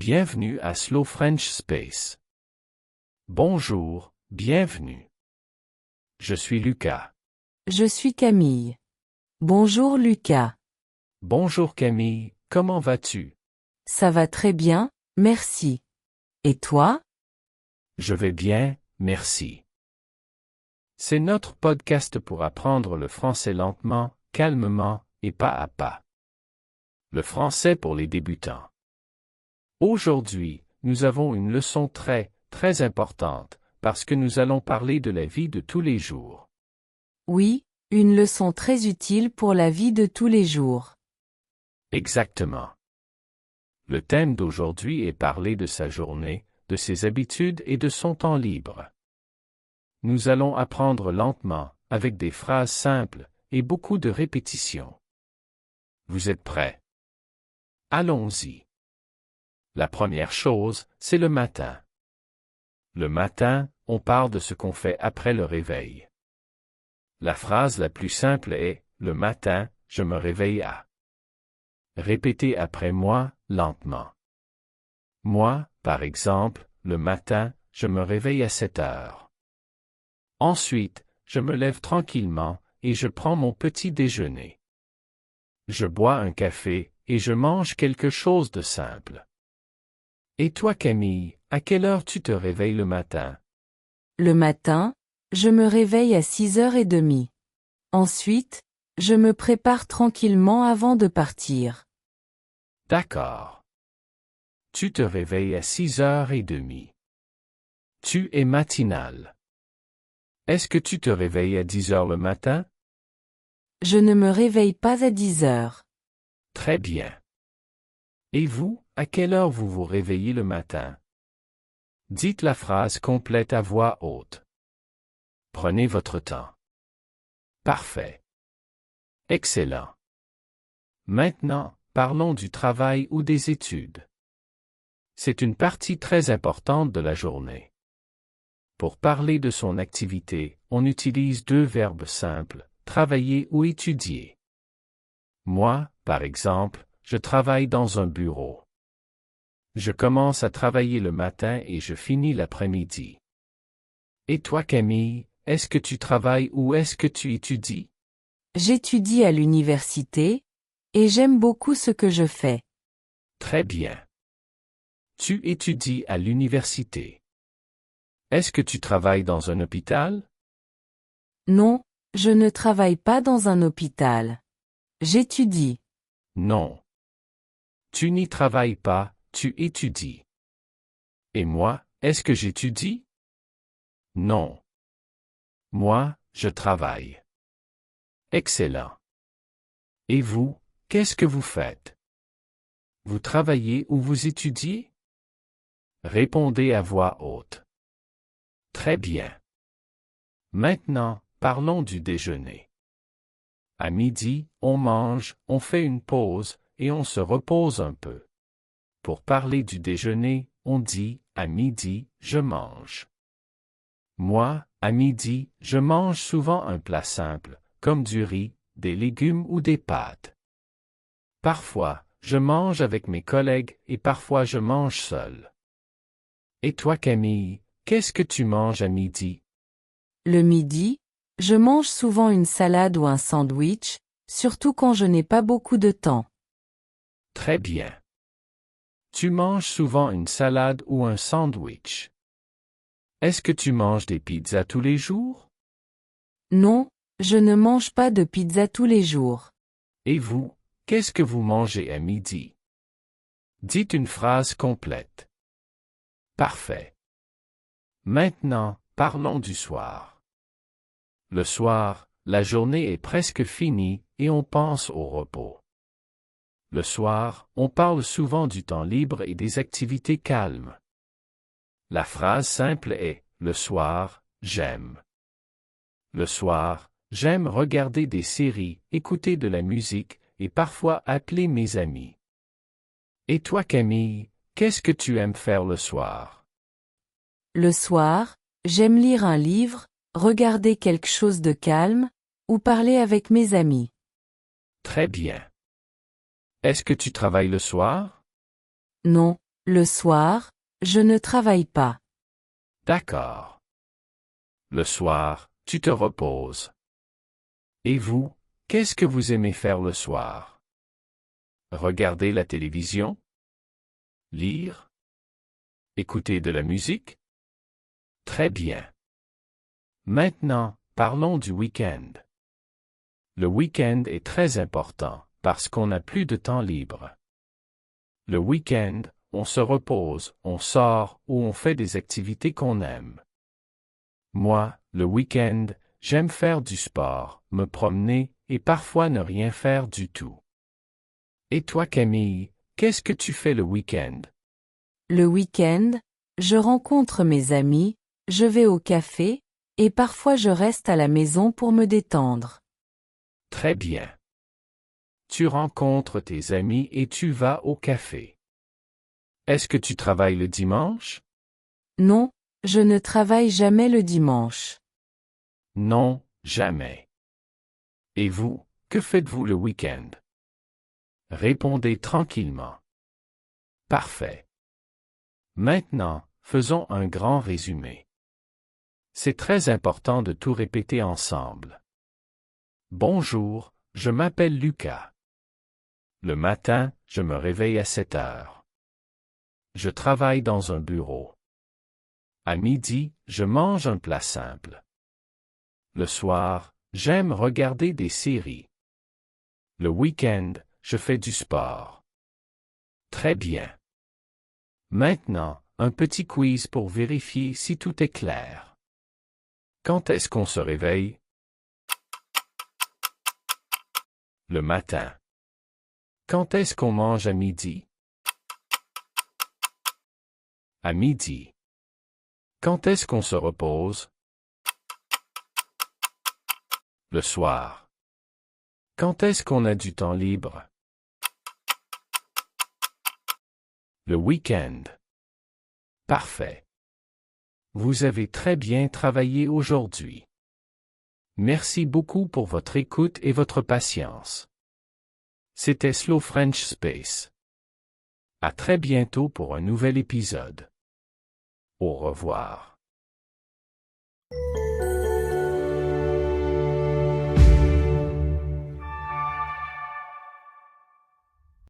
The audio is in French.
Bienvenue à Slow French Space. Bonjour, bienvenue. Je suis Lucas. Je suis Camille. Bonjour Lucas. Bonjour Camille, comment vas-tu? Ça va très bien, merci. Et toi? Je vais bien, merci. C'est notre podcast pour apprendre le français lentement, calmement et pas à pas. Le français pour les débutants. Aujourd'hui, nous avons une leçon très importante, parce que nous allons parler de la vie de tous les jours. Oui, une leçon très utile pour la vie de tous les jours. Exactement. Le thème d'aujourd'hui est parler de sa journée, de ses habitudes et de son temps libre. Nous allons apprendre lentement, avec des phrases simples et beaucoup de répétitions. Vous êtes prêts? Allons-y. La première chose, c'est le matin. Le matin, on parle de ce qu'on fait après le réveil. La phrase la plus simple est « Le matin, je me réveille à ». Répétez après moi, lentement. Moi, par exemple, le matin, je me réveille à 7 heures. Ensuite, je me lève tranquillement et je prends mon petit déjeuner. Je bois un café et je mange quelque chose de simple. Et toi Camille, à quelle heure tu te réveilles le matin? Le matin, je me réveille à 6h30. Ensuite, je me prépare tranquillement avant de partir. D'accord. Tu te réveilles à 6h30. Tu es matinal. Est-ce que tu te réveilles à 10h le matin? Je ne me réveille pas à 10h. Très bien. Et vous, à quelle heure vous vous réveillez le matin? Dites la phrase complète à voix haute. Prenez votre temps. Parfait. Excellent. Maintenant, parlons du travail ou des études. C'est une partie très importante de la journée. Pour parler de son activité, on utilise deux verbes simples, travailler ou étudier. Moi, par exemple, je travaille dans un bureau. Je commence à travailler le matin et je finis l'après-midi. Et toi Camille, est-ce que tu travailles ou est-ce que tu étudies? J'étudie à l'université, et j'aime beaucoup ce que je fais. Très bien. Tu étudies à l'université. Est-ce que tu travailles dans un hôpital? Non, je ne travaille pas dans un hôpital. J'étudie. Non. Tu n'y travailles pas, tu étudies. Et moi, est-ce que j'étudie? Non. Moi, je travaille. Excellent. Et vous, qu'est-ce que vous faites? Vous travaillez ou vous étudiez? Répondez à voix haute. Très bien. Maintenant, parlons du déjeuner. À midi, on mange, on fait une pause, et on se repose un peu. Pour parler du déjeuner, on dit « à midi, je mange ». Moi, à midi, je mange souvent un plat simple, comme du riz, des légumes ou des pâtes. Parfois, je mange avec mes collègues et parfois je mange seul. Et toi Camille, qu'est-ce que tu manges à midi? Le midi, je mange souvent une salade ou un sandwich, surtout quand je n'ai pas beaucoup de temps. Très bien. Tu manges souvent une salade ou un sandwich. Est-ce que tu manges des pizzas tous les jours? Non, je ne mange pas de pizza tous les jours. Et vous, qu'est-ce que vous mangez à midi? Dites une phrase complète. Parfait. Maintenant, parlons du soir. Le soir, la journée est presque finie et on pense au repos. Le soir, on parle souvent du temps libre et des activités calmes. La phrase simple est « Le soir, j'aime ». Le soir, j'aime regarder des séries, écouter de la musique et parfois appeler mes amis. Et toi Camille, qu'est-ce que tu aimes faire le soir? Le soir, j'aime lire un livre, regarder quelque chose de calme, ou parler avec mes amis. Très bien. Est-ce que tu travailles le soir? Non, Le soir, je ne travaille pas. D'accord. Le soir, tu te reposes. Et vous, qu'est-ce que vous aimez faire le soir? Regarder la télévision? Lire? Écouter de la musique? Très bien. Maintenant, parlons du week-end. Le week-end est très important, parce qu'on n'a plus de temps libre. Le week-end, on se repose, on sort ou on fait des activités qu'on aime. Moi, le week-end, j'aime faire du sport, me promener et parfois ne rien faire du tout. Et toi, Camille, qu'est-ce que tu fais le week-end? Le week-end, je rencontre mes amis, je vais au café, et parfois je reste à la maison pour me détendre. Très bien. Tu rencontres tes amis et tu vas au café. Est-ce que tu travailles le dimanche? Non, je ne travaille jamais le dimanche. Non, jamais. Et vous, que faites-vous le week-end? Répondez tranquillement. Parfait. Maintenant, faisons un grand résumé. C'est très important de tout répéter ensemble. Bonjour, je m'appelle Lucas. Le matin, je me réveille à 7 heures. Je travaille dans un bureau. À midi, je mange un plat simple. Le soir, j'aime regarder des séries. Le week-end, je fais du sport. Très bien. Maintenant, un petit quiz pour vérifier si tout est clair. Quand est-ce qu'on se réveille? Le matin. Quand est-ce qu'on mange à midi? À midi. Quand est-ce qu'on se repose? Le soir. Quand est-ce qu'on a du temps libre? Le week-end. Parfait. Vous avez très bien travaillé aujourd'hui. Merci beaucoup pour votre écoute et votre patience. C'était Slow French Space. À très bientôt pour un nouvel épisode. Au revoir.